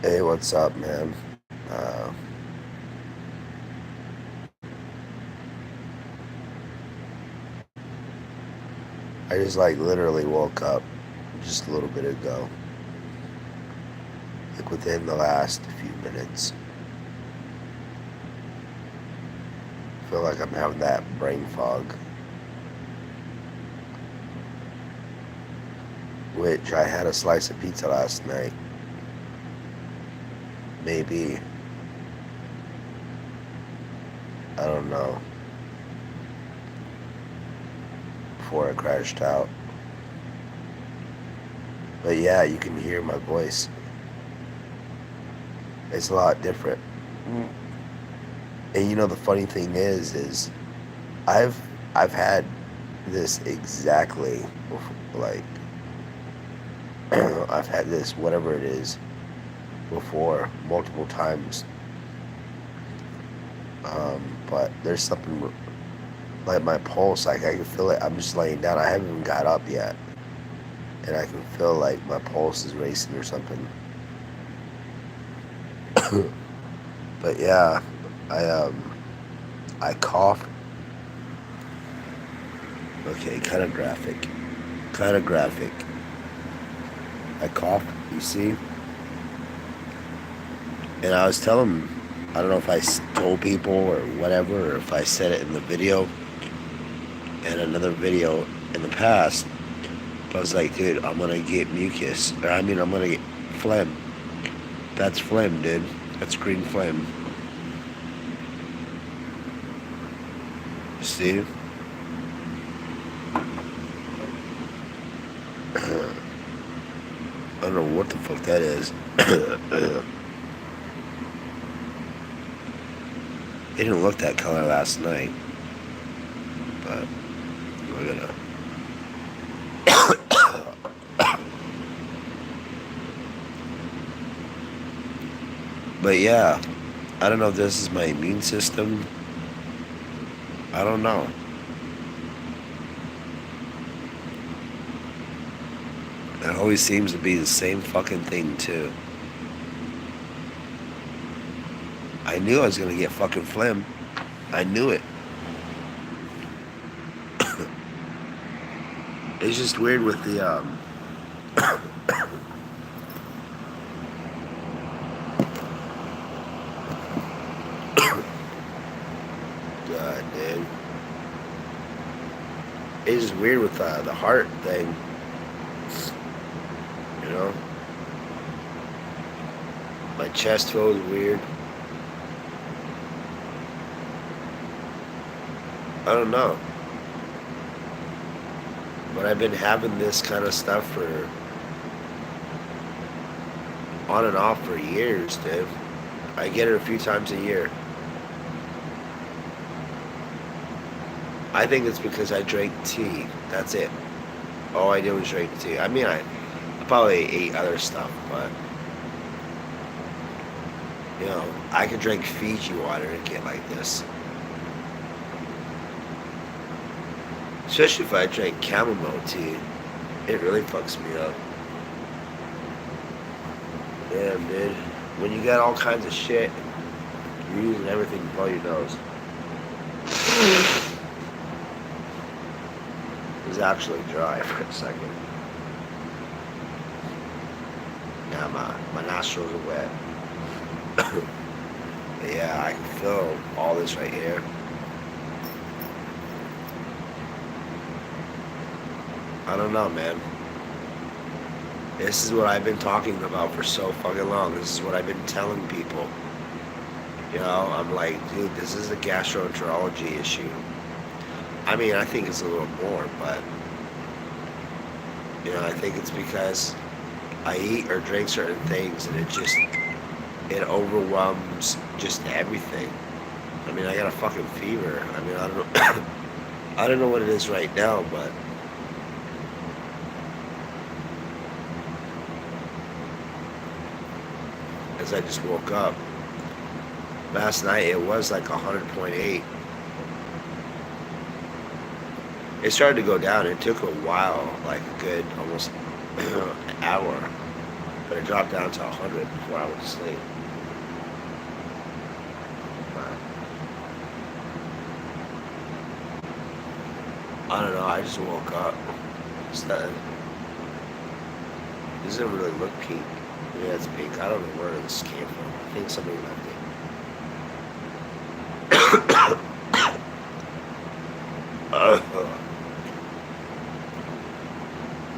Hey, what's up, man? Uh, I just like literally woke up just a little bit ago, like within the last few minutes. I feel like I'm having that brain fog, which I had a slice of pizza last night. Maybe, I don't know, before I crashed out. But yeah, you can hear my voice. It's a lot different. And you know the funny thing is I've I've had this exactly like I've had this whatever it is before multiple times. But there's something like my pulse, like I can feel it. I'm just laying down. I haven't even got up yet, and I can feel like my pulse is racing or something. But yeah, I I cough. Okay, kind of graphic. Kind of graphic. I cough. You see, and I was telling. I don't know if told people or whatever, or if I said it in the video and another video in the past. I was like, dude, I'm gonna get mucus. Or I mean, I'm gonna get phlegm. That's phlegm, dude. That's green phlegm. See? I don't know what the fuck that is. It didn't look that color last night, but we're gonna. But yeah, I don't know if this is my immune system. I don't know. It always seems to be the same fucking thing too. I knew I was gonna get fucking phlegm. I knew it. It's just weird with the God, dude. It's just weird with the heart thing. You know, my chest feels weird. I don't know, but I've been having this kind of stuff for on and off for years, dude. I get it a few times a year. I think it's because I drank tea. That's it. All I did was drink tea. I mean, I probably ate other stuff, but you know, I could drink Fiji water and get like this. Especially if I drink chamomile tea. It really fucks me up. Damn, dude. When you got all kinds of shit, you're using everything to blow your nose. It was actually dry for a second. Now my nostrils are wet. But yeah, I can feel all this right here. I don't know, man. This is what I've been talking about for so fucking long. This is what I've been telling people. You know, I'm like, dude, this is a gastroenterology issue. I mean, I think it's a little more, but you know, I think it's because I eat or drink certain things, and it overwhelms just everything. I mean, I got a fucking fever. I mean, I don't know, I don't know what it is right now, but as I just woke up last night, it was like 100.8. It started to go down. It took a while, like a good almost an hour. but it dropped down to 100 before I went to sleep. I don't know. I just woke up. Does it really look pink? Yeah, it's pink. I don't know where this came from. I think somebody left it.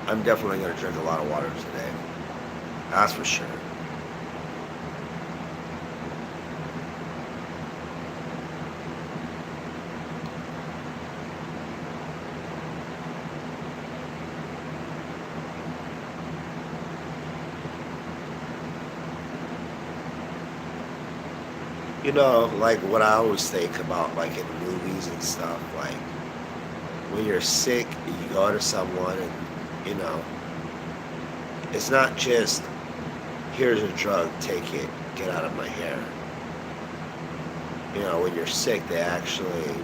I'm definitely going to drink a lot of water today. That's for sure. You know, like what I always think about, like in movies and stuff, like when you're sick, you go to someone and, you know, it's not just, here's a drug, take it, get out of my hair. You know, when you're sick, they actually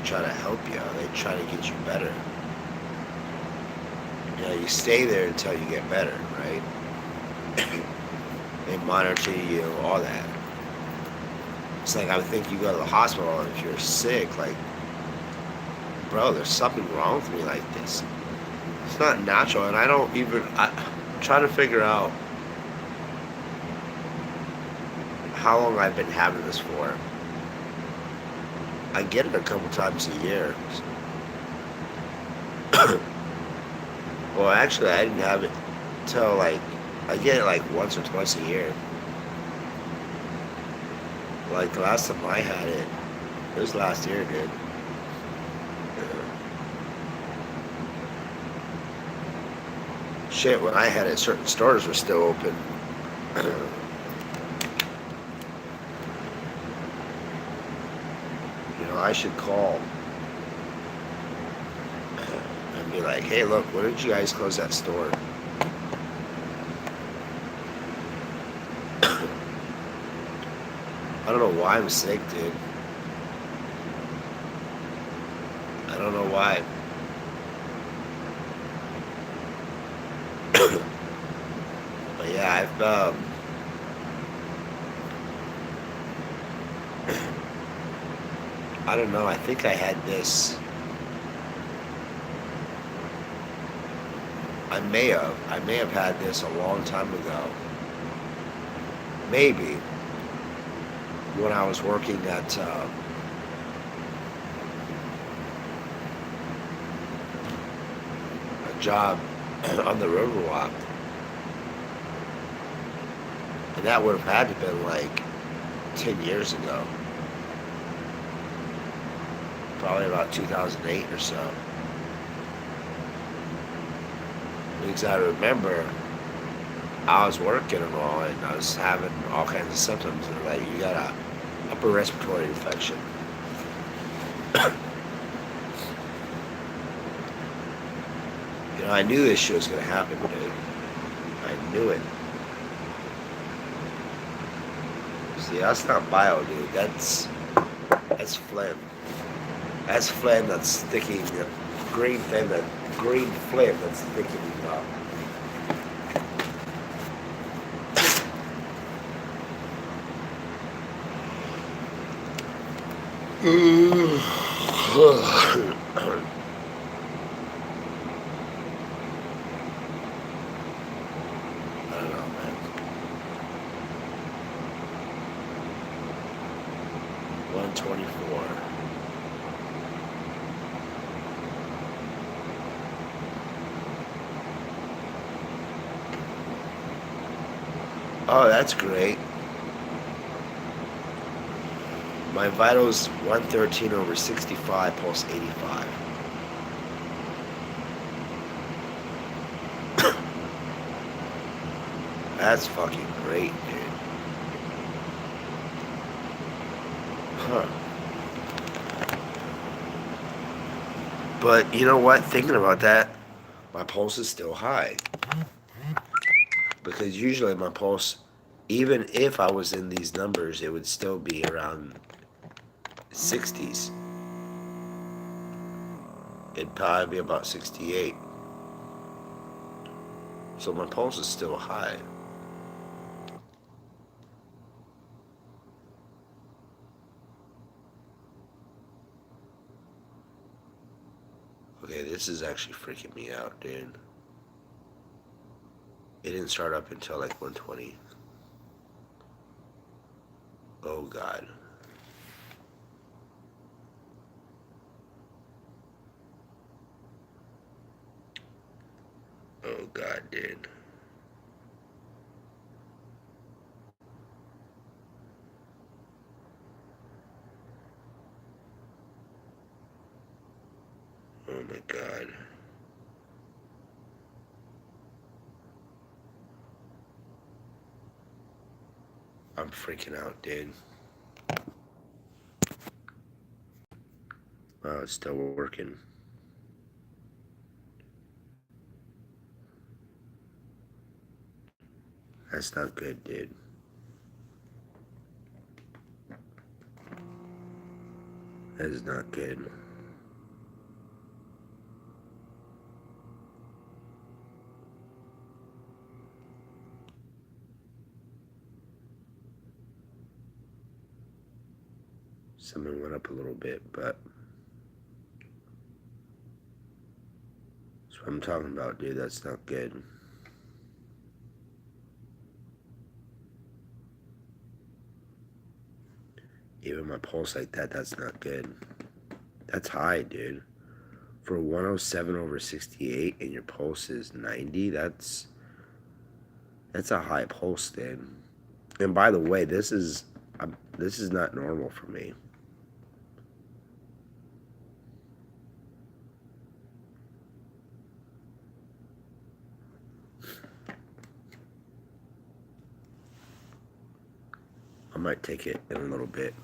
try to help you. They try to get you better. You know, you stay there until you get better, right? They monitor you, all that. It's like I would think you go to the hospital and if you're sick, like, bro, there's something wrong with me like this. It's not natural, and I'm trying to figure out how long I've been having this for. I get it a couple times a year. Well, actually, I didn't have it till like, I get it like once or twice a year. Like the last time I had it, it was last year, dude. Shit, when I had it, certain stores were still open. You know, I should call and be like, hey, look, when did you guys close that store? I don't know why I'm sick, dude. I don't know why. But yeah, I don't know. I think I had this. I may have had this a long time ago. Maybe when I was working at a job on the Riverwalk, and that would have had to have been like 10 years ago, probably about 2008 or so. Because I remember I was working and all, and I was having all kinds of symptoms, and like, you got a upper respiratory infection. You know, I knew this shit was gonna happen, dude. I knew it. See, that's not bio, dude. That's phlegm. That's phlegm that's sticking. Green phlegm that's sticking up. I don't know, man. 124. Oh, that's great. My vitals 113 over 65, pulse 85. That's fucking great, dude. Huh. But you know what? Thinking about that, my pulse is still high. Because usually my pulse, even if I was in these numbers, it would still be around 60s. It'd probably be about 68. So my pulse is still high. Okay, this is actually freaking me out, dude. It didn't start up until like 120. Oh, God. Oh, God, dude. Oh, my God. I'm freaking out, dude. Wow, it's still working. That's not good, dude. That is not good. Something went up a little bit, but that's what I'm talking about, dude. That's not good. Even my pulse like that, that's not good. That's high, dude. For 107 over 68 and your pulse is 90, that's a high pulse, dude. And by the way, this is not normal for me. I might take it in a little bit.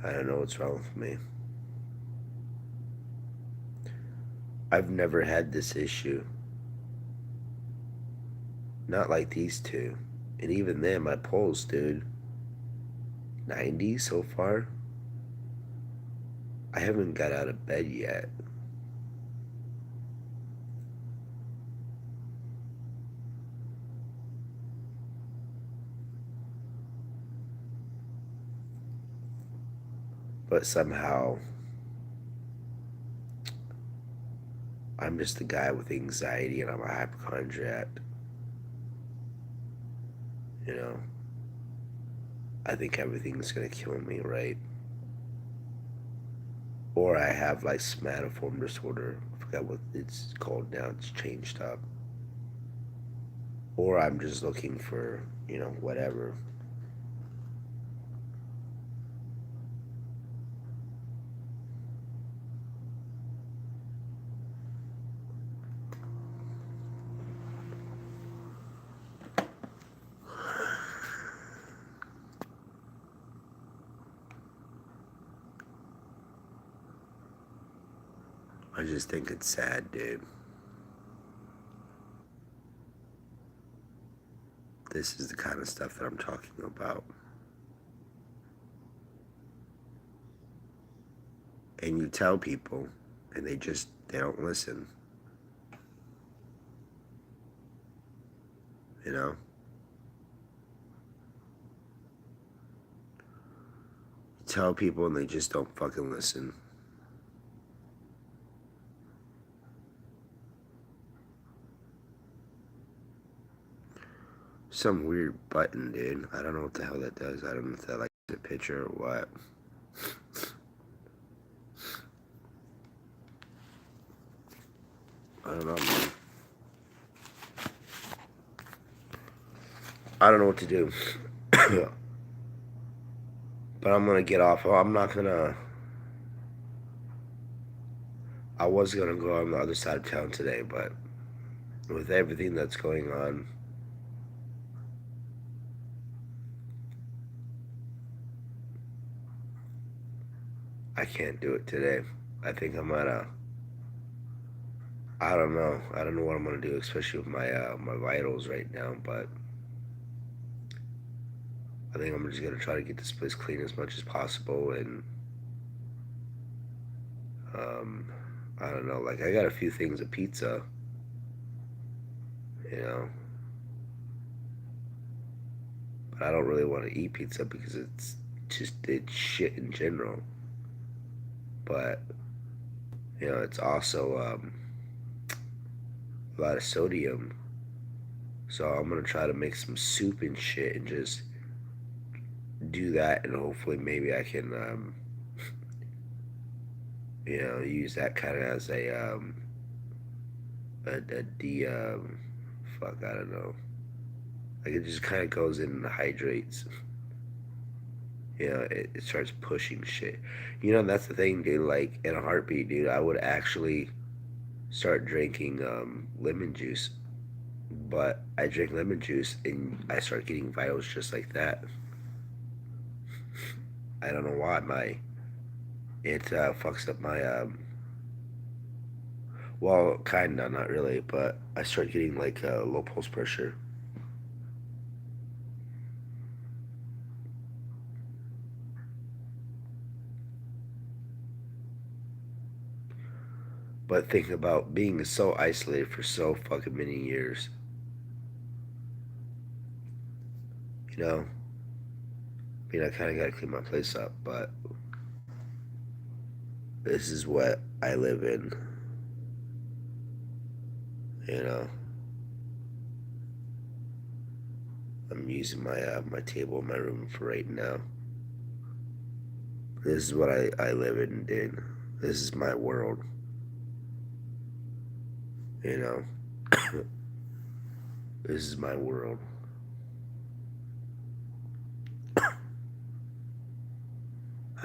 I don't know what's wrong with me. I've never had this issue. Not like these two. And even then, my pulse, dude, 90 so far. I haven't got out of bed yet. But somehow, I'm just a guy with anxiety and I'm a hypochondriac. You know, I think everything's gonna kill me, right? Or I have like somatoform disorder. I forgot what it's called now. It's changed up. Or I'm just looking for, whatever. I just think it's sad, dude. This is the kind of stuff that I'm talking about. And you tell people, and they don't listen. You know? You tell people and they just don't fucking listen. Some weird button, dude. I don't know what the hell that does. I don't know if that like a picture or what. I don't know, man. I don't know what to do. But I'm gonna get off. I'm not gonna. I was gonna go on the other side of town today, but with everything that's going on, I can't do it today. I think I'm at a. I don't know. I don't know what I'm gonna do, especially with my vitals right now. But I think I'm just gonna try to get this place clean as much as possible. And um, I don't know. Like I got a few things of pizza, you know, but I don't really want to eat pizza because it's shit in general. But it's also a lot of sodium. So I'm gonna try to make some soup and shit and just do that, and hopefully maybe I can use that kind of as a de fuck, I don't know. Like it just kind of goes in and hydrates. It starts pushing shit. That's the thing, dude. Like in a heartbeat, dude, I would actually start drinking lemon juice. But I drink lemon juice and I start getting vitals just like that. I don't know why. It fucks up my well, kinda, not really, but I start getting like low pulse pressure. But thinking about being so isolated for so fucking many years, you know, I kind of got to clean my place up, but this is what I live in, you know. I'm using my table in my room for right now. This is what I live in, dude. This is my world, you know. This is my world.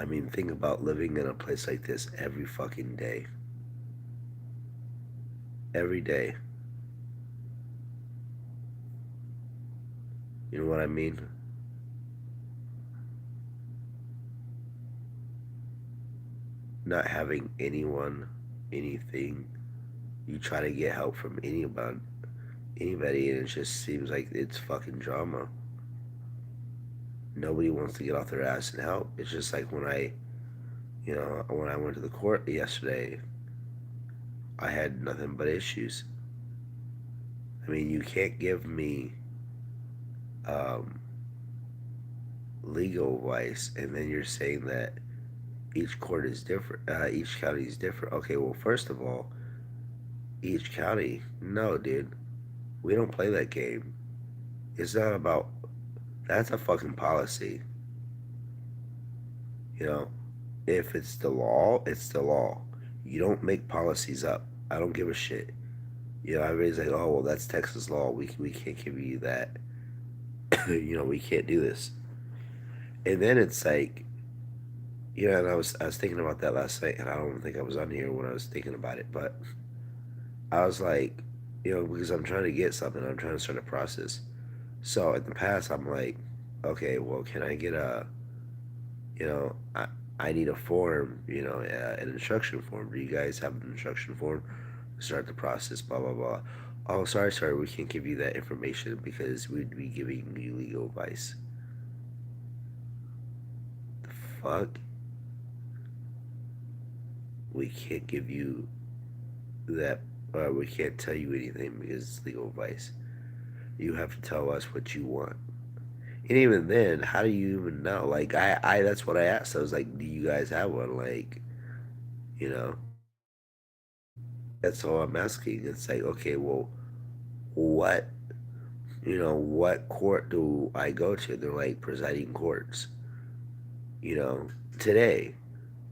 I mean, think about living in a place like this every fucking day. Every day. You know what I mean? Not having anyone, anything. You try to get help from anybody, and it just seems like it's fucking drama. Nobody wants to get off their ass and help. It's just like when I went to the court yesterday, I had nothing but issues. I mean, you can't give me um, legal advice, and then you're saying that each court is different, each county is different. Okay, well, first of all, each county, no, dude, we don't play that game. It's not about, that's a fucking policy. You know, if it's the law, it's the law. You don't make policies up. I don't give a shit. Everybody's like, oh, well, that's Texas law. We can't give you that. We can't do this. And then it's like, and I was thinking about that last night, and I don't think I was on here when I was thinking about it, but I was like, because I'm trying to get something, I'm trying to start a process. So in the past, I'm like, okay, well, can I get you know, I need a form, an instruction form. Do you guys have an instruction form to start the process? Blah blah blah. Oh, sorry, we can't give you that information because we'd be giving you legal advice. The fuck? We can't give you that. We can't tell you anything because it's legal advice. You have to tell us what you want. And even then, how do you even know? Like, that's what I asked. I was like, do you guys have one? Like, you know, that's all I'm asking. It's like, okay, well, what, what court do I go to? They're like presiding courts, you know, today.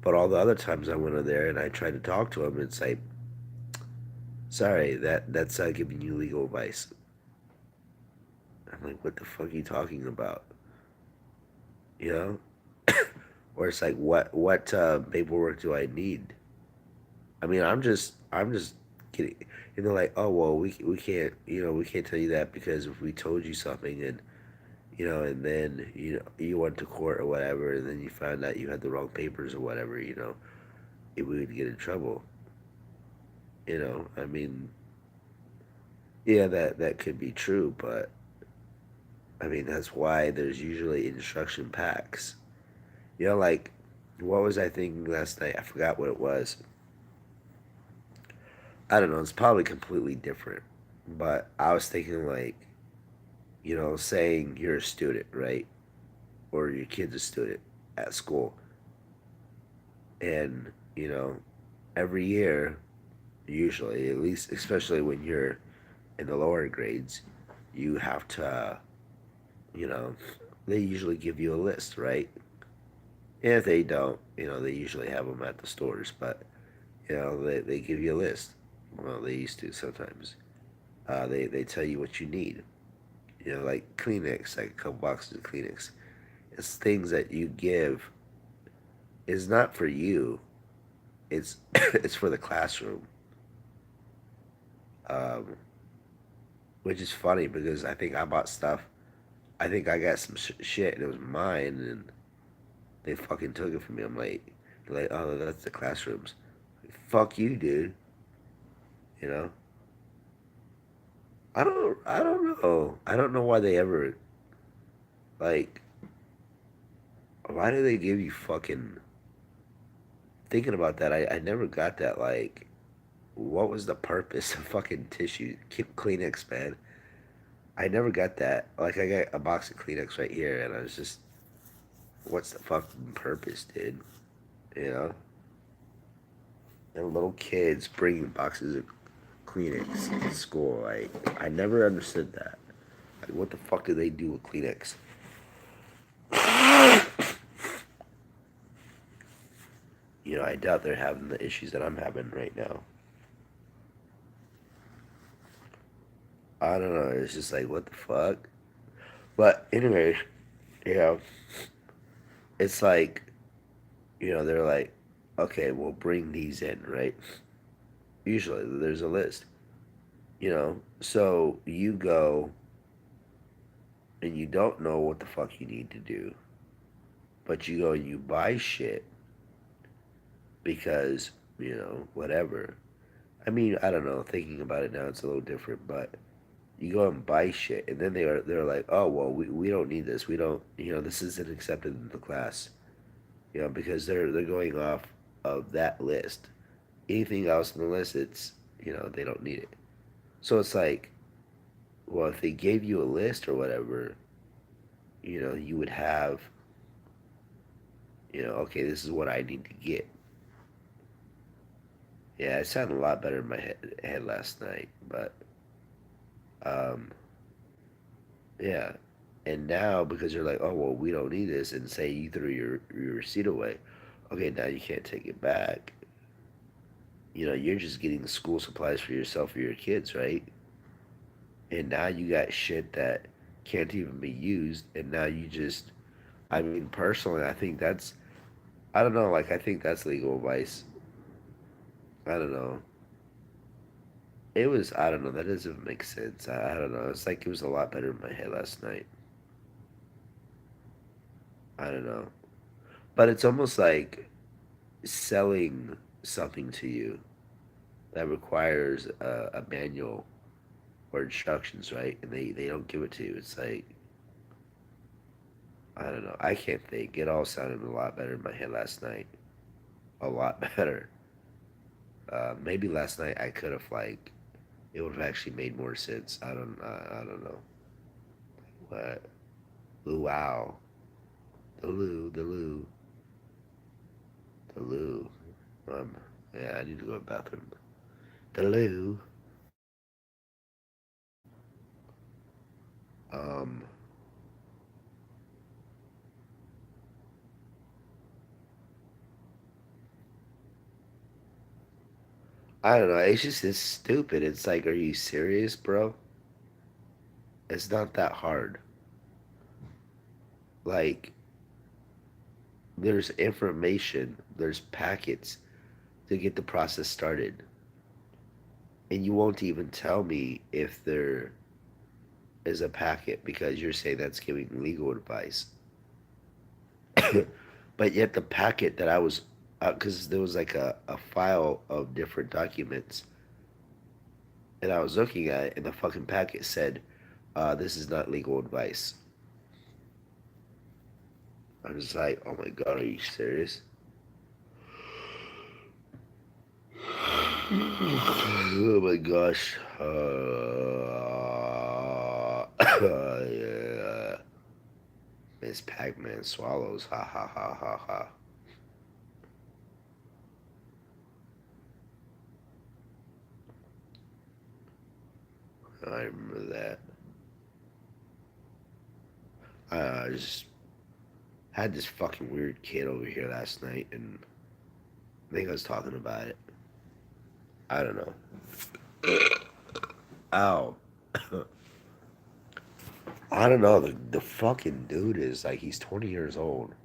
But all the other times I went in there and I tried to talk to them, it's like, sorry, that's giving you legal advice. I'm like, what the fuck are you talking about? You know? Or it's like, what paperwork do I need? I mean, I'm just kidding. And they're like, oh well, we can't we can't tell you that because if we told you something and and then you went to court or whatever, and then you found out you had the wrong papers or whatever, we would get in trouble. I mean, yeah, that could be true, but I mean that's why there's usually instruction packs. Like what was I thinking last night? I forgot what it was. I don't know. It's probably completely different, but I was thinking like saying you're a student, right, or your kid's a student at school, and every year, usually, at least, especially when you're in the lower grades, you have to, you know, they usually give you a list, right? And if they don't, they usually have them at the stores, but, they give you a list. Well, they used to sometimes. They tell you what you need. Like Kleenex, like a couple boxes of Kleenex. It's things that you give. It's not for you. It's it's for the classroom. Um, which is funny because I think I bought stuff. I think I got some shit and it was mine, and they fucking took it from me. I'm like, they're like, oh, that's the classrooms. Fuck you, dude. You know. I don't know. I don't know why they ever like. Why do they give you fucking? Thinking about that, I never got that. Like, what was the purpose of fucking tissue? Kleenex, man. I never got that. Like, I got a box of Kleenex right here, and I was just, what's the fucking purpose, dude? You know? And little kids bringing boxes of Kleenex to school. I never understood that. Like, what the fuck do they do with Kleenex? I doubt they're having the issues that I'm having right now. I don't know. It's just like, what the fuck? But anyway, you know, it's like, they're like, okay, we'll bring these in, right? Usually there's a list, so you go and you don't know what the fuck you need to do, but you go and you buy shit because, whatever. I mean, I don't know. Thinking about it now, it's a little different, but you go and buy shit, and then they're like, oh well, we don't need this. We don't, this isn't accepted in the class, because they're going off of that list. Anything else in the list, it's they don't need it. So it's like, well, if they gave you a list or whatever, you would have, okay, this is what I need to get. Yeah, it sounded a lot better in my head last night, but um, yeah. And now because you're like, oh well, we don't need this, and say you threw your receipt away, okay, now you can't take it back. You're just getting the school supplies for yourself or your kids, right? And now you got shit that can't even be used, and now you just, I mean, personally, I think that's, I don't know, like I think that's legal advice. I don't know. It was, I don't know, that doesn't make sense. I don't know. It's like it was a lot better in my head last night. I don't know. But it's almost like selling something to you that requires a manual or instructions, right? And they don't give it to you. It's like, I don't know. I can't think. It all sounded a lot better in my head last night. A lot better. Maybe last night I could have like it would have actually made more sense. I don't know. What? Luau. The Lou. The Lou. The Lou. Um. Yeah, I need to go to the bathroom. The Lou. Um. I don't know. It's stupid. It's like, are you serious, bro? It's not that hard. Like, there's information. There's packets to get the process started, and you won't even tell me if they're is a packet because you're saying that's giving legal advice. But yet the packet that I was, because there was like a file of different documents, and I was looking at it, and the fucking packet said, "This is not legal advice." I was like, "Oh my god, are you serious?" Oh my gosh. Yeah. Miss Pac-Man swallows. Ha ha ha ha ha. I remember that. I just had this fucking weird kid over here last night, and I think I was talking about it. I don't know. Ow. I don't know. The fucking dude is like, he's 20 years old.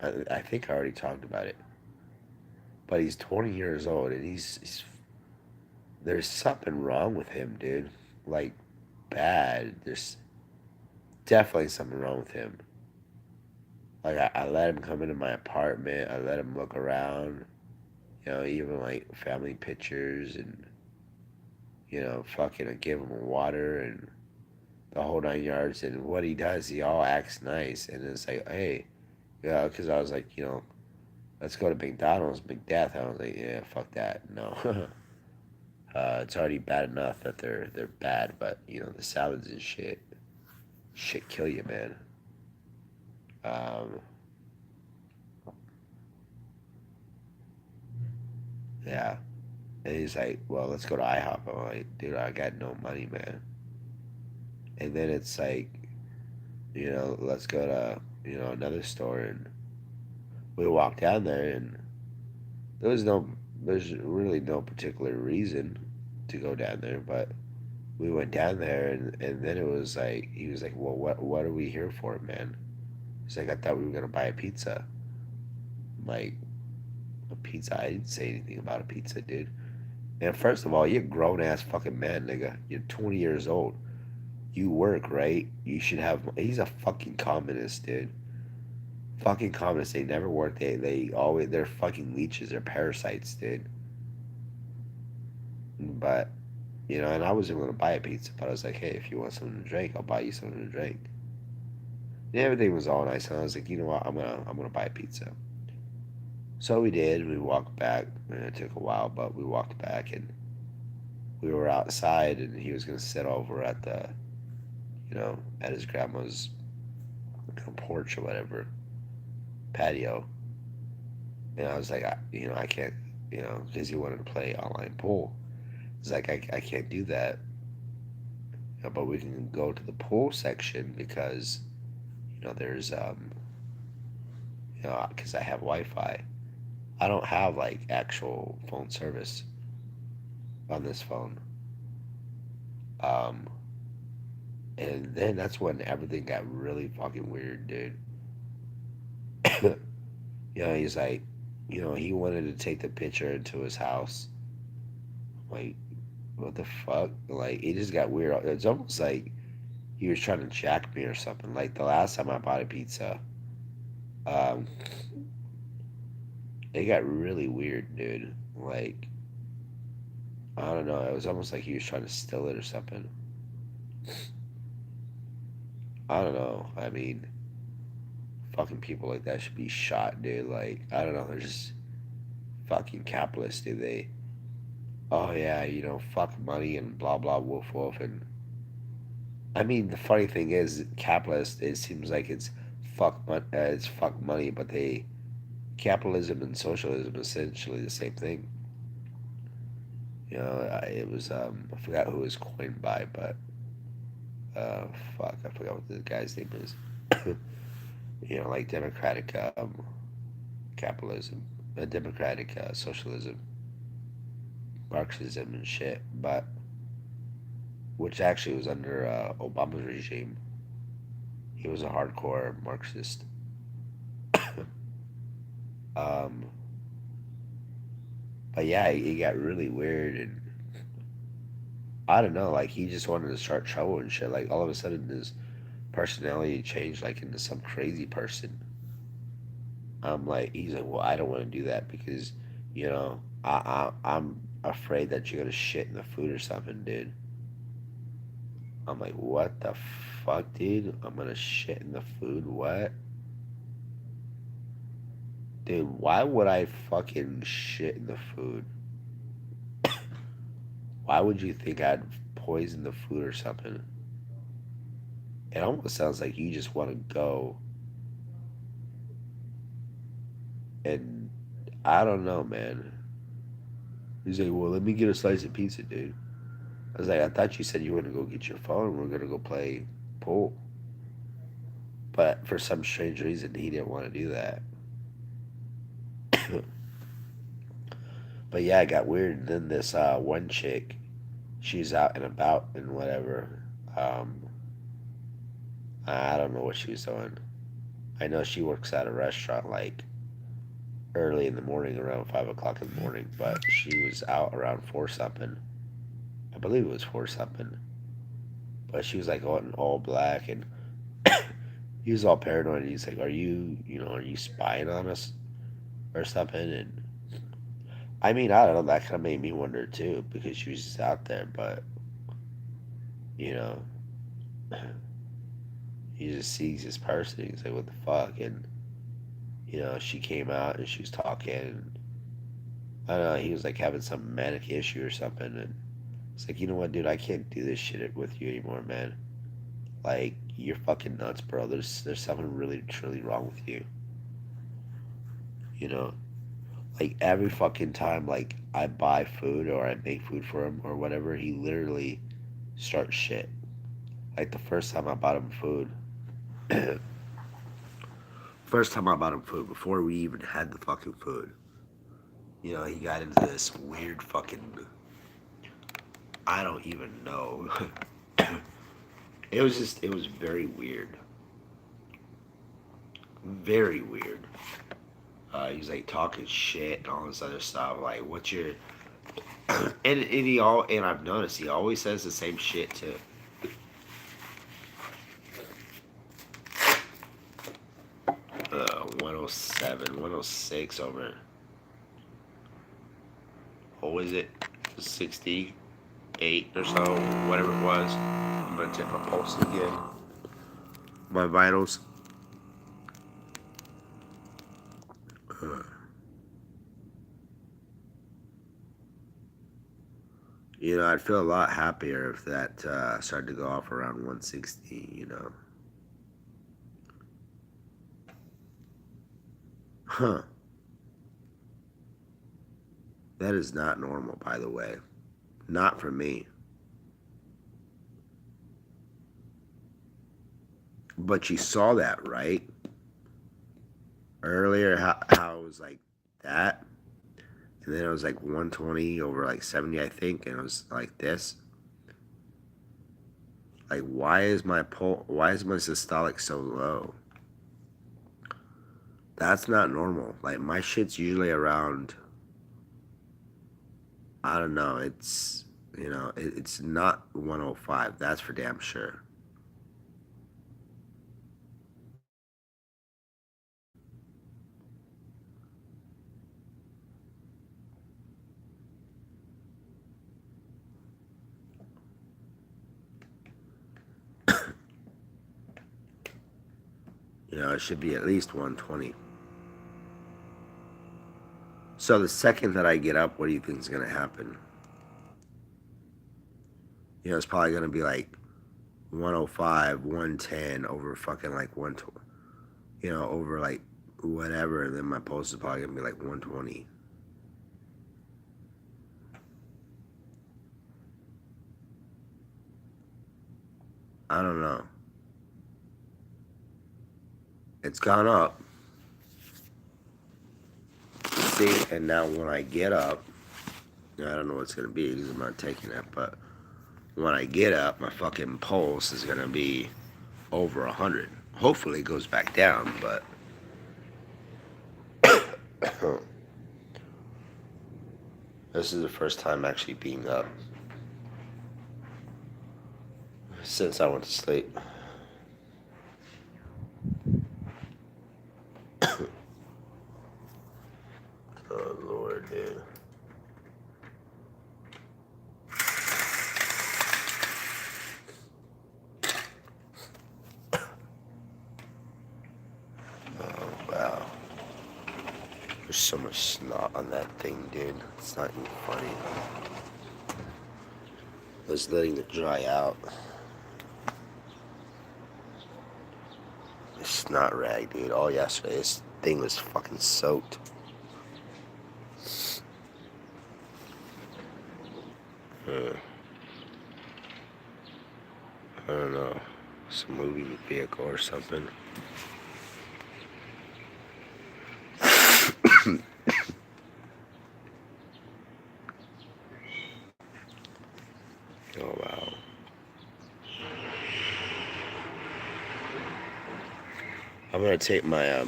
I think I already talked about it. But he's 20 years old, and he's there's something wrong with him, dude. Like, bad. There's definitely something wrong with him. Like, I let him come into my apartment. I let him look around. Even like family pictures, and fucking I give him water and the whole 9 yards. And what he does, he all acts nice, and it's like, hey, because I was like, let's go to McDonald's, McDeath. I was like, yeah, fuck that, no. It's already bad enough that they're bad, but the salads and shit kill you, man. Um, yeah. And he's like, well, let's go to IHOP. I'm like, dude, I got no money, man. And then it's like, let's go to another store, and we walked down there, and there was no there's really no particular reason to go down there, but we went down there, and then it was like, he was like, well, what are we here for, man? He's like, I thought we were gonna buy a pizza. I'm like, a pizza? I didn't say anything about a pizza, dude. And first of all, you're a grown ass fucking man, nigga. You're 20 years old. You work, right? You should have. He's a fucking communist, dude. Fucking communists. They never work. They always, they're fucking leeches. They're parasites, dude. But and I wasn't gonna buy a pizza, but I was like, hey, if you want something to drink, I'll buy you something to drink. And everything was all nice, and I was like, you know what, I'm gonna buy a pizza. So we did. We walked back, and it took a while, but we walked back, and we were outside, and he was gonna sit over at the, at his grandma's porch or whatever, patio. And I was like, I can't, because he wanted to play online pool. It's like, I can't do that. But we can go to the pool section because, there's, because I have Wi Fi. I don't have like actual phone service on this phone. Um, and then that's when everything got really fucking weird, dude. He's like, he wanted to take the picture into his house. Like, what the fuck? Like, it just got weird. It's almost like he was trying to jack me or something. Like the last time I bought a pizza, um, it got really weird, dude. Like, I don't know. It was almost like he was trying to steal it or something. I don't know. I mean, fucking people like that should be shot, dude. Like, I don't know. They're just fucking capitalists, dude. Oh yeah, fuck money and blah blah woof woof. And I mean, the funny thing is, capitalist. It seems like it's fuck money, but capitalism and socialism is essentially the same thing. It was I forgot who it was coined by, but uh, fuck, I forgot what the guy's name is. Like democratic capitalism, democratic socialism, Marxism and shit. But which actually was under Obama's regime. He was a hardcore Marxist. Um, but yeah, it got really weird, and I don't know, like he just wanted to start trouble and shit. Like all of a sudden his personality changed like into some crazy person. I'm like, he's like, well, I don't want to do that because, I'm afraid that you're gonna shit in the food or something, dude. I'm like, what the fuck, dude? I'm gonna shit in the food? What? Dude, why would I fucking shit in the food? Why would you think I'd poison the food or something? It almost sounds like you just want to go and I don't know, man. He's like, well, let me get a slice of pizza, dude. I was like, I thought you said you were gonna go get your phone. We're gonna go play pool. But for some strange reason, he didn't want to do that. But yeah, it got weird. And then this one chick, she's out and about and whatever. Um, I don't know what she was doing. I know she works at a restaurant like early in the morning, around 5 o'clock in the morning. But she was out around four something. I believe it was four something. But she was like all black, and he was all paranoid. He's like, are you spying on us or something?" And I mean, I don't know. That kind of made me wonder too, because she was just out there. But you know, he just sees this person. He's like, "What the fuck?" And she came out and she was talking. And I don't know. He was like having some manic issue or something, and it's like, you know what, dude? I can't do this shit with you anymore, man. Like, you're fucking nuts, bro. There's something really truly wrong with you. You know, like every fucking time, like I buy food or I make food for him or whatever, he literally starts shit. Like the first time I bought him food, first time I bought him food before we even had the fucking food. He got into this weird fucking. I don't even know. It was very weird. Very weird. He's like talking shit and all this other stuff. Like, what's your. And I've noticed he always says the same shit too. 107, 106 over. What was it? 68 or so, whatever it was. I'm gonna check my pulse again. My vitals. Uh, I'd feel a lot happier if that started to go off around 160. Huh. That is not normal, by the way. Not for me. But you saw that, right? Earlier, how it was like that. And then it was like 120 over like 70, I think. And it was like this. Like, why is my systolic so low? That's not normal. Like, my shit's usually around, I don't know, it's not 105. That's for damn sure. It should be at least 120. So the second that I get up, what do you think is going to happen? It's probably going to be like 105, 110 over fucking like 120, over like whatever. And then my pulse is probably going to be like 120. I don't know. It's gone up. See, and now when I get up, I don't know what's going to be because I'm not taking it, but when I get up, my fucking pulse is going to be over 100. Hopefully it goes back down, but this is the first time actually being up. since I went to sleep. Oh Lord, dude. Oh wow. There's so much snot on that thing, dude. It's not even funny. I was letting it dry out. It's snot rag, dude. All yesterday, this thing was fucking soaked. Uh, I don't know. Some moving vehicle or something. Oh wow. I'm gonna take my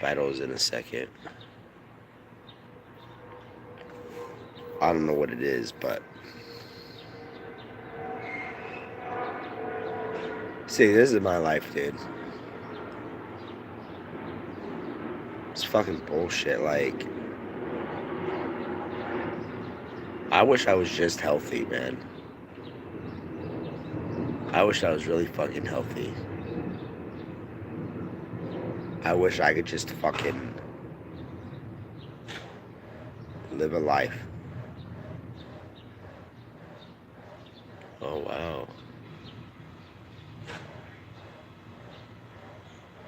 vitals in a second. I don't know what it is, but see, this is my life, dude. It's fucking bullshit. Like, I wish I was just healthy, man. I wish I was really fucking healthy. I wish I could just fucking live a life. Oh wow.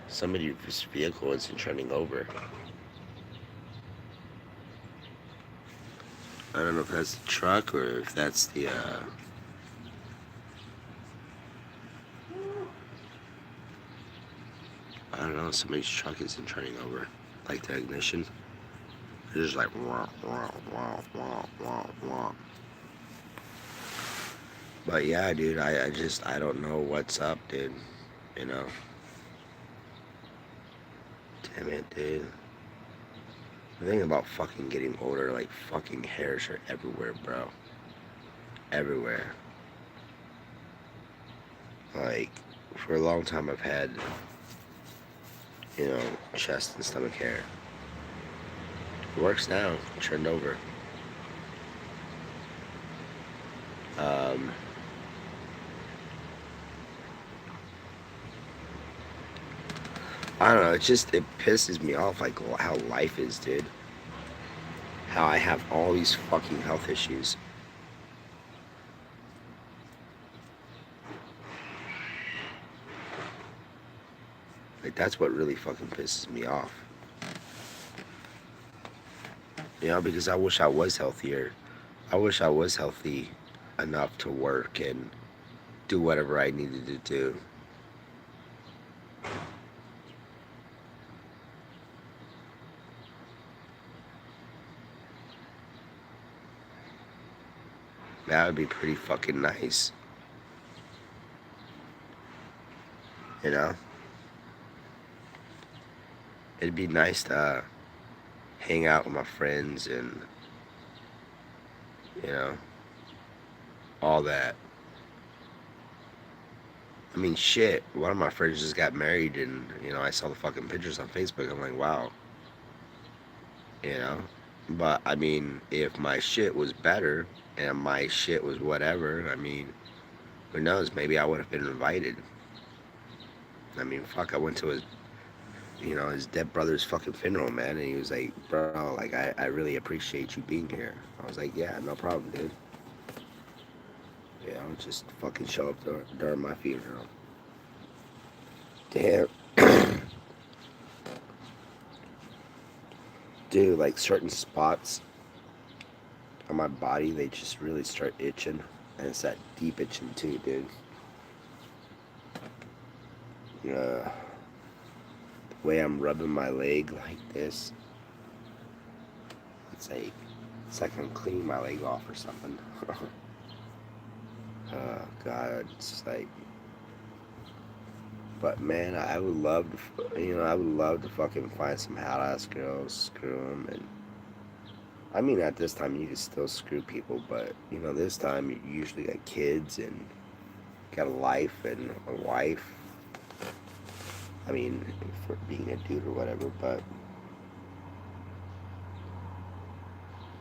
Somebody's vehicle isn't turning over. I don't know if that's the truck or if that's the I don't know, somebody's truck isn't turning over. Like the ignition. It's just like wah, wah, wah, wah, wah, wah. But yeah, dude, I don't know what's up, dude. You know? Damn it, dude. The thing about fucking getting older, like fucking hairs are everywhere, bro. Everywhere. Like, for a long time I've had, you know, chest and stomach hair. It works now, turned over. Um, I don't know, it pisses me off, like, how life is, dude. How I have all these fucking health issues. Like, that's what really fucking pisses me off. You know, because I wish I was healthier. I wish I was healthy enough to work and do whatever I needed to do. That would be pretty fucking nice. You know? It'd be nice to hang out with my friends and, you know, all that. I mean, shit. One of my friends just got married, and you know, I saw the fucking pictures on Facebook. I'm like, wow, you know. But I mean, if my shit was better and my shit was whatever, I mean, who knows? Maybe I would have been invited. I mean, fuck, I went to his dead brother's fucking funeral, man, and he was like, bro, like, I really appreciate you being here. I was like, yeah, no problem, dude. Yeah, I'll just fucking show up during my funeral. Damn. Dude, like certain spots on my body, they just really start itching. And it's that deep itching too, dude. The way I'm rubbing my leg like this, it's like I'm cleaning my leg off or something. Oh God, it's like. But man, I would love to, I would love to fucking find some hot ass girls, screw them, and I mean, at this time you can still screw people, but you know, this time you usually got kids and got a life and a wife. I mean, for being a dude or whatever, but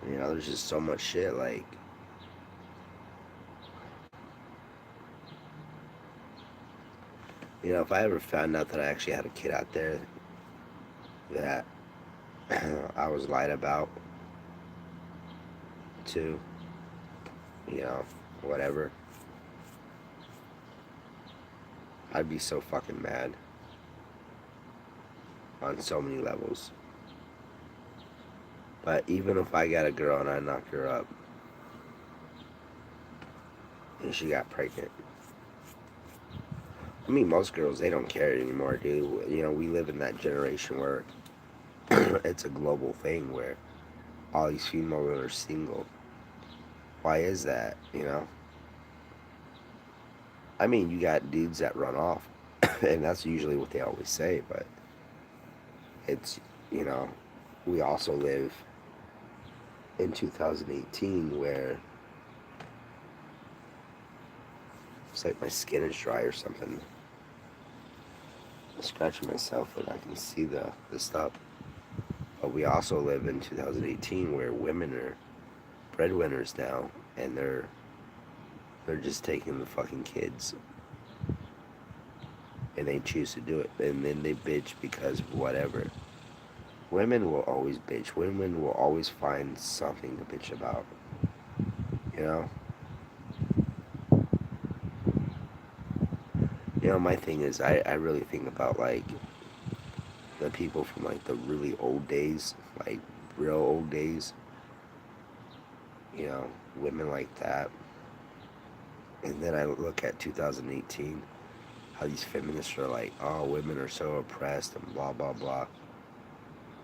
there's just so much shit. Like, if I ever found out that I actually had a kid out there that I was lied about to, you know, whatever, I'd be so fucking mad on so many levels. But even if I got a girl and I knocked her up and she got pregnant, I mean, most girls, they don't care anymore, dude. We live in that generation where it's a global thing where all these females are single. Why is that, I mean, you got dudes that run off, and that's usually what they always say, but it's, you know, we also live in 2018 where it's like my skin is dry or something. I'm scratching myself and I can see the stuff. But we also live in 2018 where women are breadwinners now, and they're just taking the fucking kids, and they choose to do it, and then they bitch because of whatever. Women will always bitch. Women will always find something to bitch about. You know. My thing is, I really think about like the people from like the really old days, like real old days. Women like that. And then I look at 2018, how these feminists are like, oh, women are so oppressed and blah, blah, blah.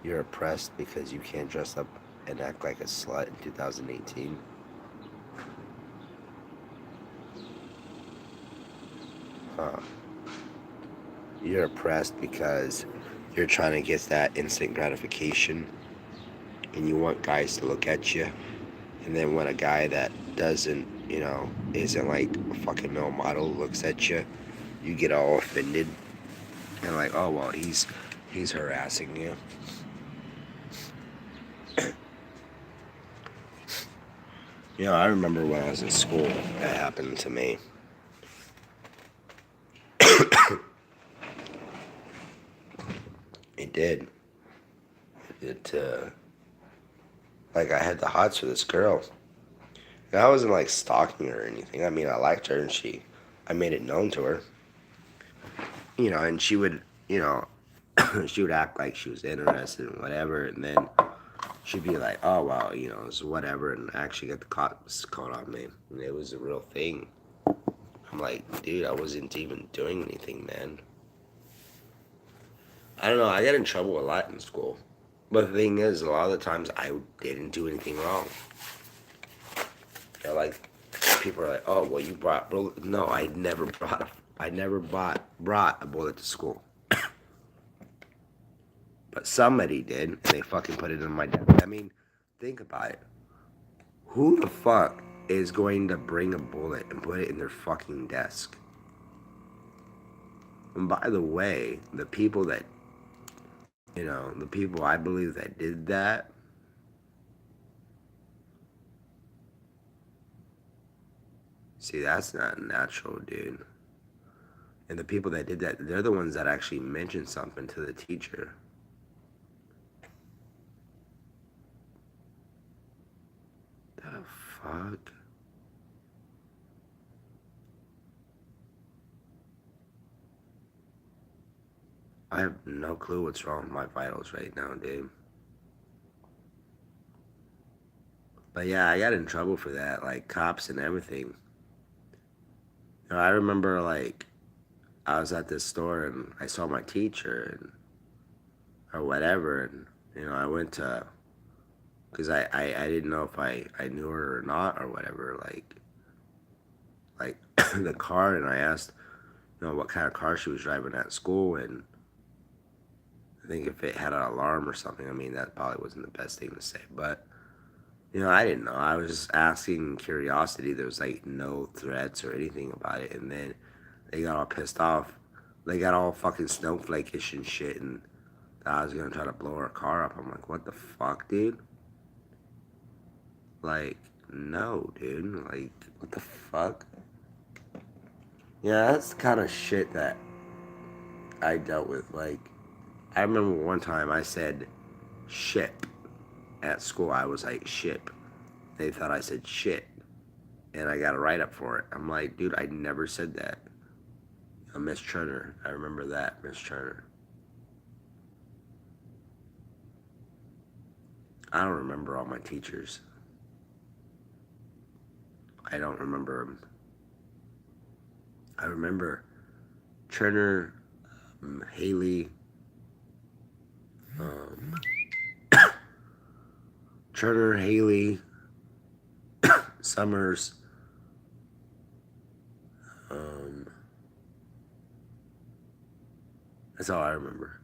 You're oppressed because you can't dress up and act like a slut in 2018. Huh. You're oppressed because you're trying to get that instant gratification and you want guys to look at you. And then when a guy that doesn't, isn't like a fucking male model looks at you, you get all offended and like, oh well, he's harassing you. I remember when I was in school, that happened to me. It did. Like, I had the hots for this girl. And I wasn't like stalking her or anything. I mean, I liked her and I made it known to her. And she would, she would act like she was interested in whatever, and then she'd be like, oh, well, it's whatever, and I actually got the cops called on me. And it was a real thing. I'm like, dude, I wasn't even doing anything, man. I don't know, I got in trouble a lot in school. But the thing is, a lot of the times I didn't do anything wrong. Like, people are like, oh, well, you brought bullet. No, I never brought a bullet to school. But somebody did, and they fucking put it in my desk. I mean, think about it. Who the fuck is going to bring a bullet and put it in their fucking desk? And by the way, the people I believe that did that, see, that's not natural, dude. And the people that did that, they're the ones that actually mentioned something to the teacher. The fuck? I have no clue what's wrong with my vitals right now, dude. But yeah, I got in trouble for that, like cops and everything. I remember like I was at this store and I saw my teacher or whatever, and I went to, because I didn't know if I knew her or not or whatever, like the car, and I asked what kind of car she was driving at school, and I think if it had an alarm or something, I mean that probably wasn't the best thing to say, but I didn't know. I was asking curiosity. There was like no threats or anything about it. And then they got all pissed off. They got all fucking snowflakeish and shit. And I was gonna try to blow her car up. I'm like, what the fuck, dude? Like, no, dude. Like, what the fuck? Yeah, that's the kind of shit that I dealt with. Like, I remember one time I said ship at school. I was like, ship. They thought I said shit. And I got a write up for it. I'm like, dude, I never said that. Miss Turner. I remember that, Miss Turner. I don't remember all my teachers. I don't remember them. I remember Turner, Haley, um, Turner, Haley, Summers. Um, that's all I remember.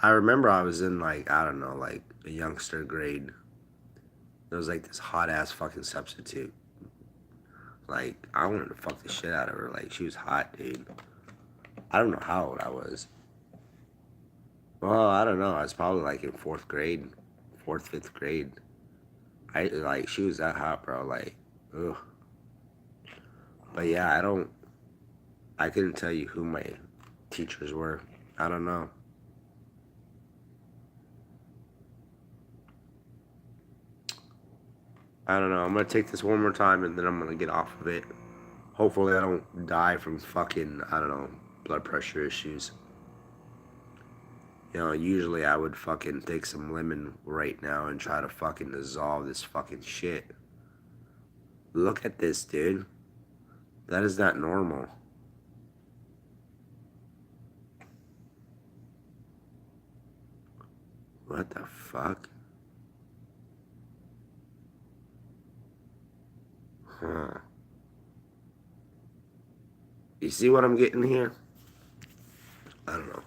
I remember I was in like, I don't know, like a youngster grade. There was like this hot ass fucking substitute. Like, I wanted to fuck the shit out of her. Like, she was hot, dude. I don't know how old I was. Well, I don't know. I was probably like in fourth grade, fourth, fifth grade. I like she was that hot, bro. Like, ugh. But yeah, I couldn't tell you who my teachers were. I don't know. I don't know. I'm gonna take this one more time and then I'm gonna get off of it. Hopefully, I don't die from fucking, I don't know, blood pressure issues. Usually I would fucking take some lemon right now and try to fucking dissolve this fucking shit. Look at this, dude. That is not normal. What the fuck? Huh. You see what I'm getting here? I don't know.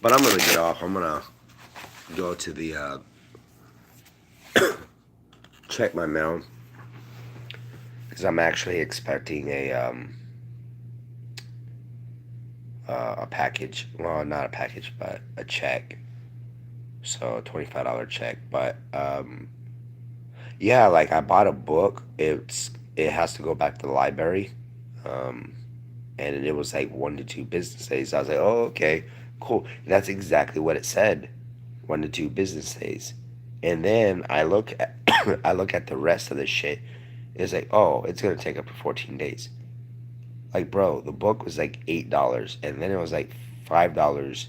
But I'm gonna get off. I'm gonna go to the check my mail because I'm actually expecting a package. Well, not a package, but a check. So a $25 check. But yeah, like I bought a book. It has to go back to the library. Um, and it was like 1 to 2 business days. I was like, oh, okay, cool. And that's exactly what it said, 1 to 2 business days. And then I look at I look at the rest of the shit. It's like, oh, it's gonna take up to 14 days. Like, bro, the book was like $8, and then it was like $5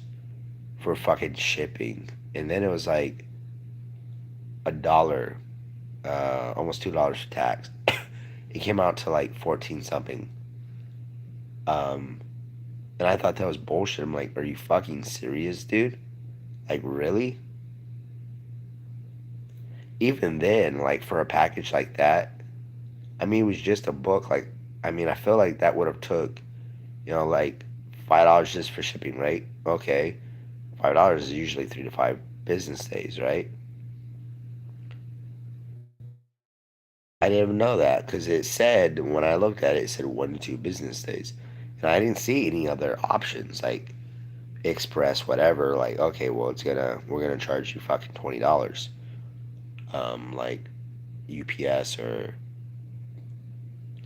for fucking shipping, and then it was like $1, almost $2 for tax. It came out to like 14 something. Um, and I thought that was bullshit. I'm like, are you fucking serious, dude? Like, really? Even then, like, for a package like that, I mean, it was just a book. Like, I mean, I feel like that would have took, like $5 just for shipping, right? Okay, $5 is usually 3 to 5 business days, right? I didn't even know that because it said when I looked at it, it said 1 to 2 business days, and I didn't see any other options like express whatever. Like, okay, well, we're gonna charge you fucking $20, like UPS or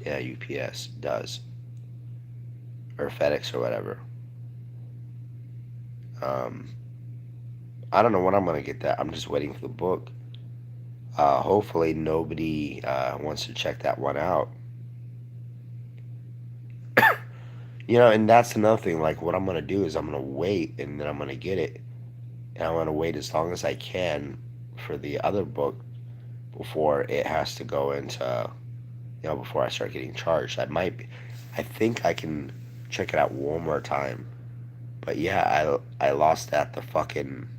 yeah, UPS does or FedEx or whatever. Um, I don't know when I'm gonna get that. I'm just waiting for the book. Hopefully nobody wants to check that one out. And that's another thing. Like, what I'm gonna do is I'm gonna wait, and then I'm gonna get it, and I'm gonna wait as long as I can for the other book before it has to go into, before I start getting charged. I think I can check it out one more time. But yeah, I lost at the fucking,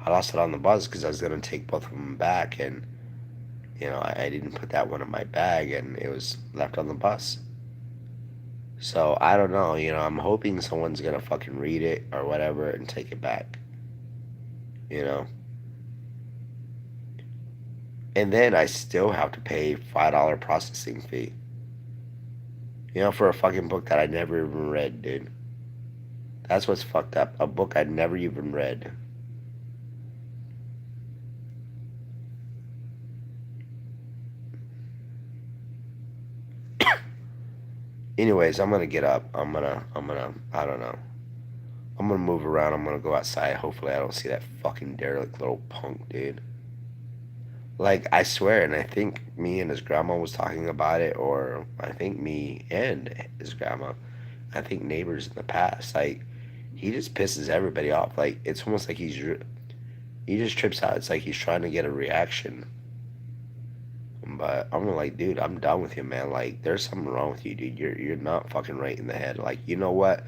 I lost it on the bus because I was gonna take both of them back, and I didn't put that one in my bag, and it was left on the bus. So I don't know. I'm hoping someone's gonna fucking read it or whatever and take it back. You know. And then I still have to pay $5 processing fee. You know, for a fucking book that I never even read, dude. That's what's fucked up. A book I never even read. Anyways, I'm gonna get up. I don't know. I'm gonna move around. I'm gonna go outside. Hopefully, I don't see that fucking derelict little punk, dude. Like, I swear, and I think me and his grandma was talking about it, or I think me and his grandma, I think neighbors in the past. Like, he just pisses everybody off. Like, it's almost like he just trips out. It's like he's trying to get a reaction. But I'm like, dude, I'm done with you, man. Like, there's something wrong with you, dude. You're not fucking right in the head. Like, you know what?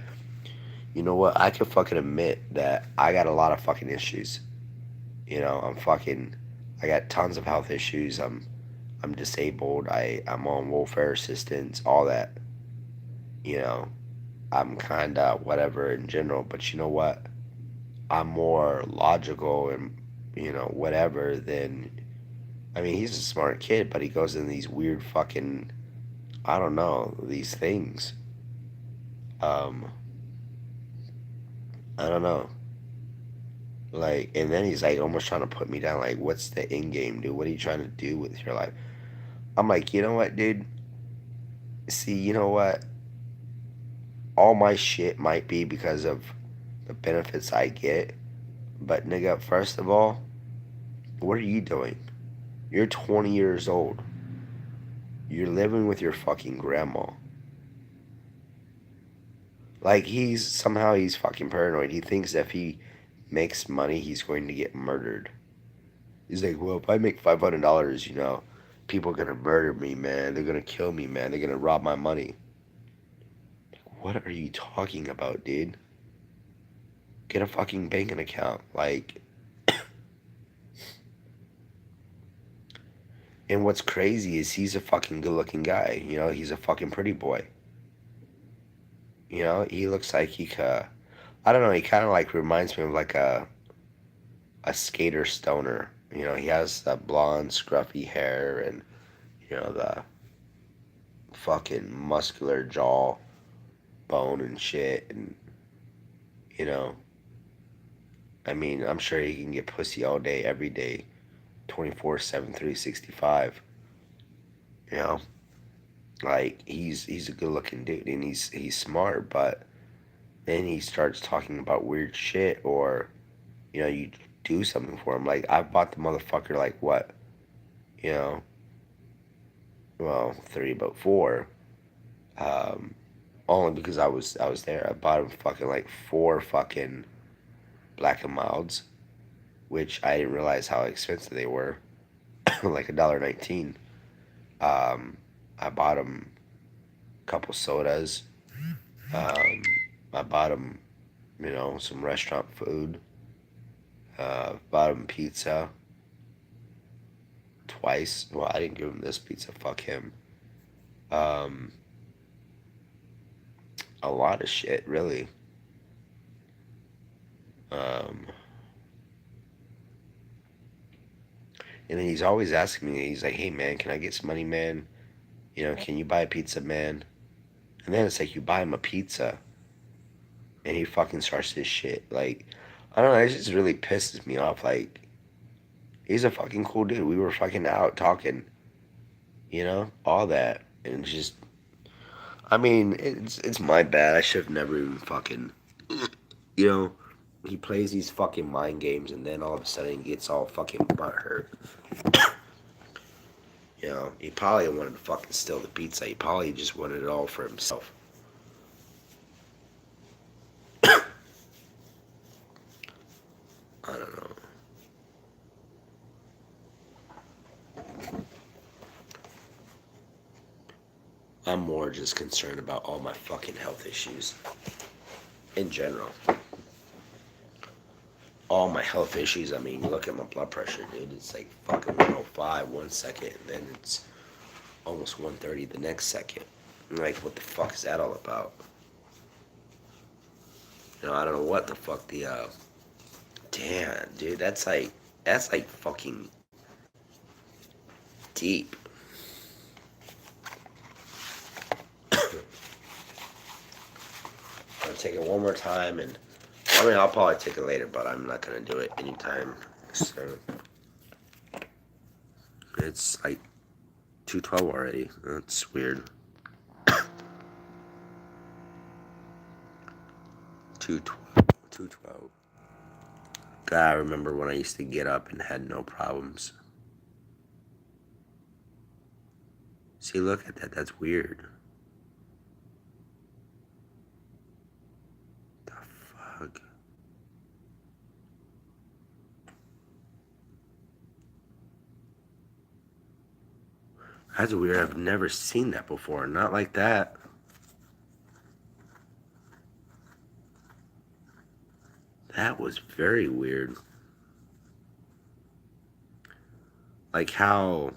You know what? I can fucking admit that I got a lot of fucking issues. You know, I got tons of health issues. I'm disabled. I'm on welfare assistance, all that. You know, I'm kind of whatever in general. But you know what? I'm more logical and whatever than. I mean, he's a smart kid, but he goes in these weird fucking, I don't know, these things. Um, I don't know. Like, and then he's like almost trying to put me down. Like, what's the end game, dude? What are you trying to do with your life? I'm like, you know what, dude? See, you know what? All my shit might be because of the benefits I get. But, nigga, first of all, what are you doing? You're 20 years old. You're living with your fucking grandma. Like, he's fucking paranoid. He thinks if he makes money, he's going to get murdered. He's like, well, if I make $500, people are gonna murder me, man. They're gonna kill me, man. They're gonna rob my money. What are you talking about, dude? Get a fucking banking account. Like, and what's crazy is he's a fucking good looking guy. You know, he's a fucking pretty boy. You know, he looks like he could. I don't know. He kind of like reminds me of like a skater stoner. You know, he has the blonde, scruffy hair and the fucking muscular jaw bone and shit. And you know, I mean, I'm sure he can get pussy all day, every day, 24/7, 365. You know, like he's a good looking dude and he's smart, but then he starts talking about weird shit, or you do something for him. Like I bought the motherfucker like what, you know, well three but four, um, only because I was there. I bought him fucking like four fucking Black and Milds, which I didn't realize how expensive they were, like $1.19. Um, I bought him a couple sodas. I bought him, some restaurant food. Bought him pizza twice. Well, I didn't give him this pizza. Fuck him. Um, a lot of shit, really. Um, and then he's always asking me. He's like, "Hey, man, can I get some money, man? Can you buy a pizza, man?" And then it's like you buy him a pizza, and he fucking starts this shit. Like, I don't know. It just really pisses me off. Like, he's a fucking cool dude. We were fucking out talking, all that, and just I mean, it's my bad. I should have never even fucking, you know, he plays these fucking mind games, and then all of a sudden he gets all fucking butthurt. He probably wanted to fucking steal the pizza. He probably just wanted it all for himself. I don't know. I'm more just concerned about all my fucking health issues in general. All my health issues. I mean, you look at my blood pressure, dude. It's like fucking 105 1 second, and then it's almost 130 the next second. Like, what the fuck is that all about? I don't know what the fuck damn, dude, that's like fucking deep. I'll take it one more time, and I mean, I'll probably take it later, but I'm not gonna do it anytime soon. It's like 2:12 already. That's weird. 2:12. God, I remember when I used to get up and had no problems. See, look at that. That's weird. The fuck? That's weird. I've never seen that before. Not like that. That was very weird. Like how...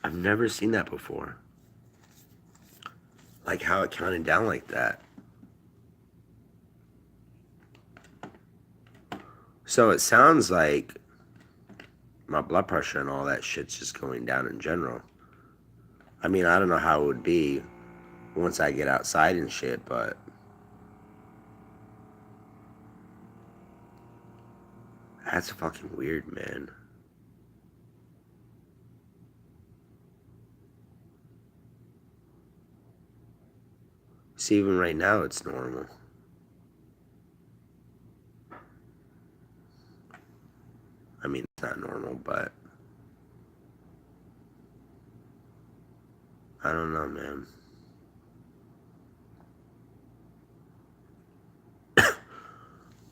I've never seen that before. Like how it counted down like that. So it sounds like my blood pressure and all that shit's just going down in general. I mean, I don't know how it would be once I get outside and shit, but that's fucking weird, man. See, even right now, it's normal. I mean, it's not normal, but I don't know, man.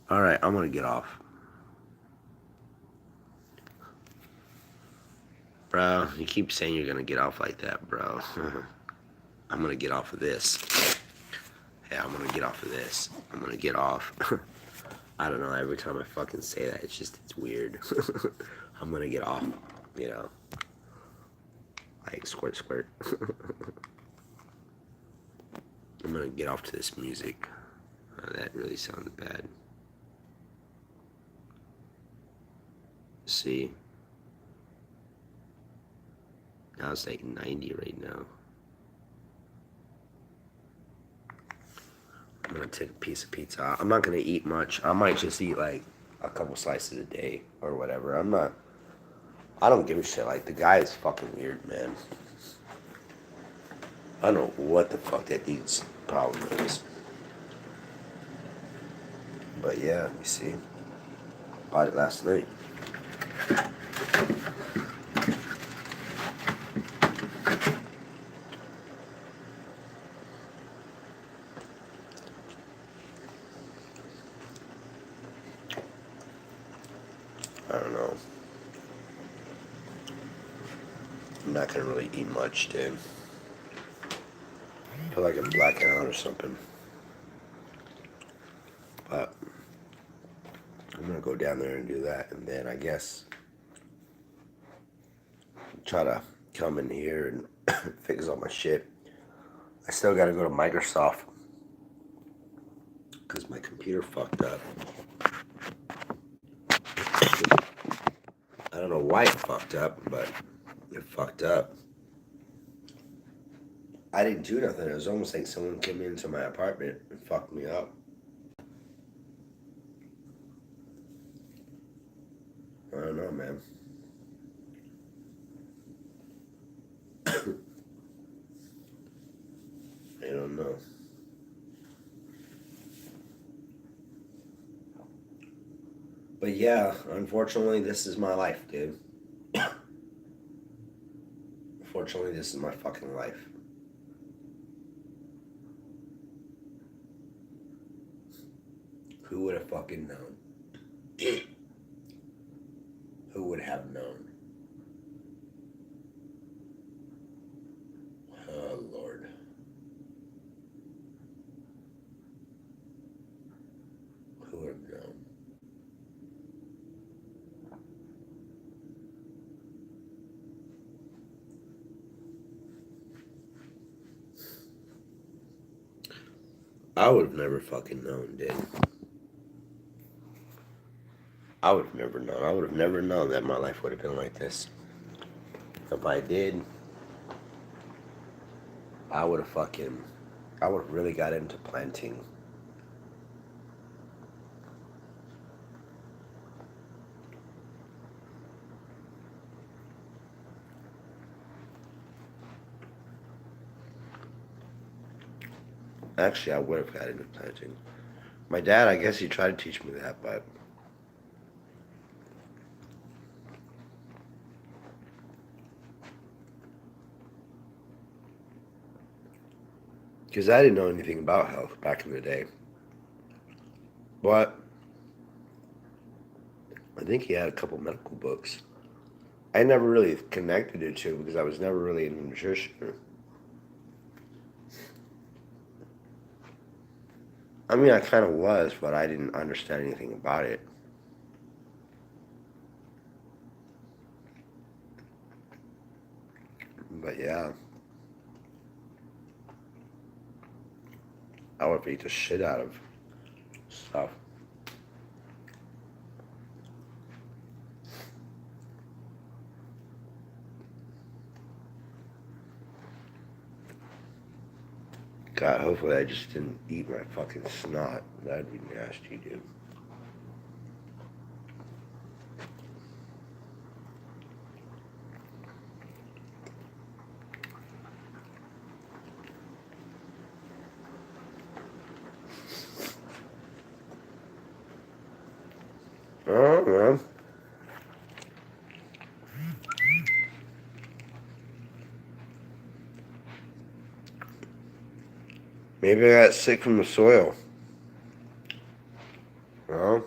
Alright, I'm gonna get off. Bro, you keep saying you're gonna get off like that, bro. I'm gonna get off of this. Yeah, I'm gonna get off of this. I'm gonna get off. I don't know, every time I fucking say that, it's weird. I'm gonna get off, you know. Like, squirt, squirt. I'm gonna get off to this music. Oh, that really sounds bad. See? Now it's like 90 right now. I'm gonna take a piece of pizza. I'm not gonna eat much. I might just eat like a couple slices a day or whatever. I don't give a shit. Like, the guy is fucking weird, man. I don't know what the fuck that dude's problem is. But yeah, you see. Bought it last night. I don't know. I'm not gonna really eat much, dude. I feel like I'm blacking out or something. But I'm gonna go down there and do that, and then I guess try to come in here and fix all my shit. I still gotta go to Microsoft because my computer fucked up. I don't know why it fucked up, but it fucked up. I didn't do nothing. It was almost like someone came into my apartment and fucked me up. I don't know, man. I don't know. But yeah, unfortunately, this is my life, dude. Unfortunately, this is my fucking life. Who would have fucking known? Who would have known? Oh, Lord. Who would have known? I would have never fucking known, dude. I would have never known. I would have never known that my life would have been like this. If I did, I would have really got into planting. Actually, I would have got into planting. My dad, I guess he tried to teach me that, but because I didn't know anything about health back in the day. But I think he had a couple medical books. I never really connected it to because I was never really into nutrition. I mean, I kind of was, but I didn't understand anything about it. But yeah, I would beat the shit out of stuff. God, hopefully I just didn't eat my fucking snot. That'd be nasty, dude. Oh, man. Maybe I got sick from the soil. Well,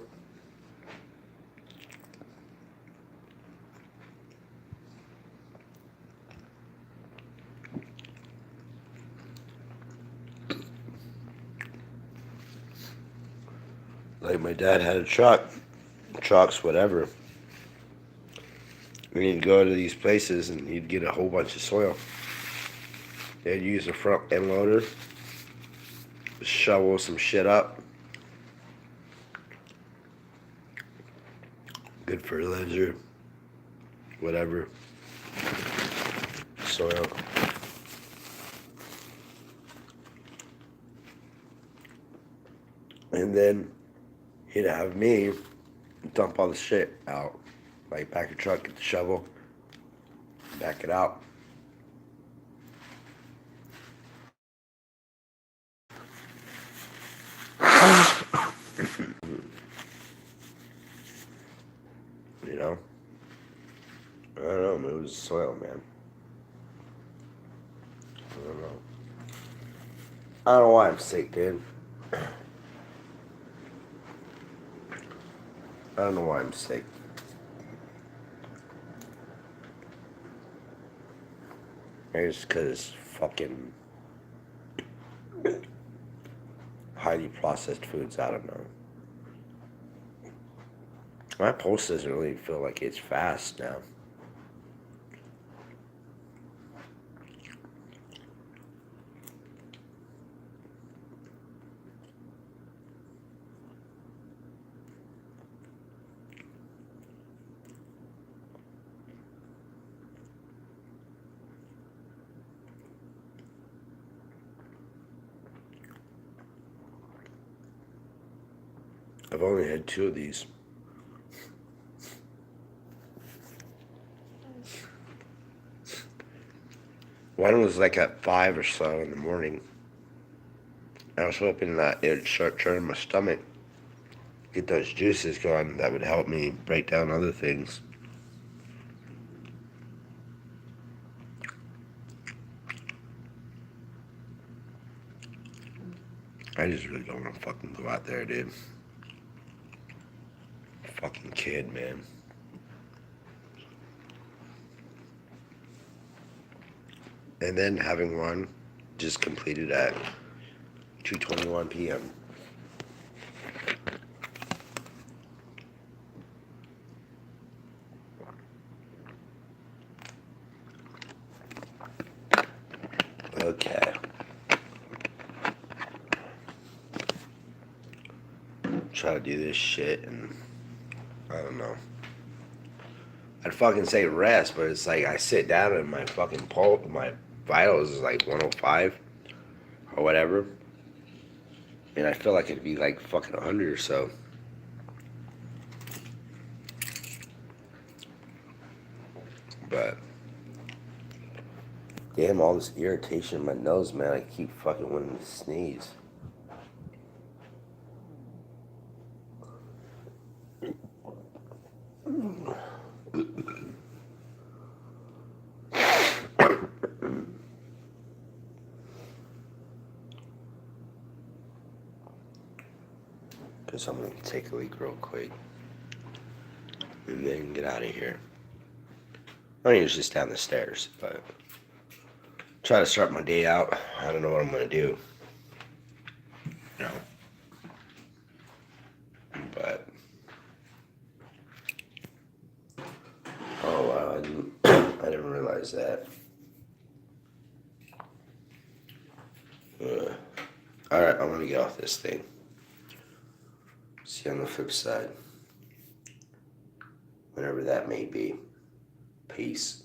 like my dad had a truck, trucks, whatever. And he'd go to these places and he'd get a whole bunch of soil. They'd use a front end loader, shovel some shit up. Good fertilizer, whatever. Soil. And then he'd have me dump all the shit out. Like back a truck, get the shovel, back it out. You know? I don't know, it was soil, man. I don't know. I don't know why I'm sick, dude. I don't know why I'm sick. Maybe it's because fucking highly processed foods. I don't know. My pulse doesn't really feel like it's fast now. I've only had 2 of these. One was like at 5 or so in the morning. I was hoping that it would start turning my stomach, get those juices going. That would help me break down other things. I just really don't want to fucking go out there, dude. Fucking kid, man. And then having one just completed at 2:21 p.m. Okay. Try to do this shit and I don't know. I'd fucking say rest, but it's like I sit down and my fucking pulse, my vitals is like 105 or whatever. And I feel like it'd be like fucking 100 or so. But damn, all this irritation in my nose, man. I keep fucking wanting to sneeze. Because I'm going to take a leak real quick. And then get out of here. I mean, it's just down the stairs, but try to start my day out. I don't know what I'm going to do. You know. But. Oh, wow. I didn't realize that. Alright, I'm going to get off this thing. See you on the flip side. Whenever that may be. Peace.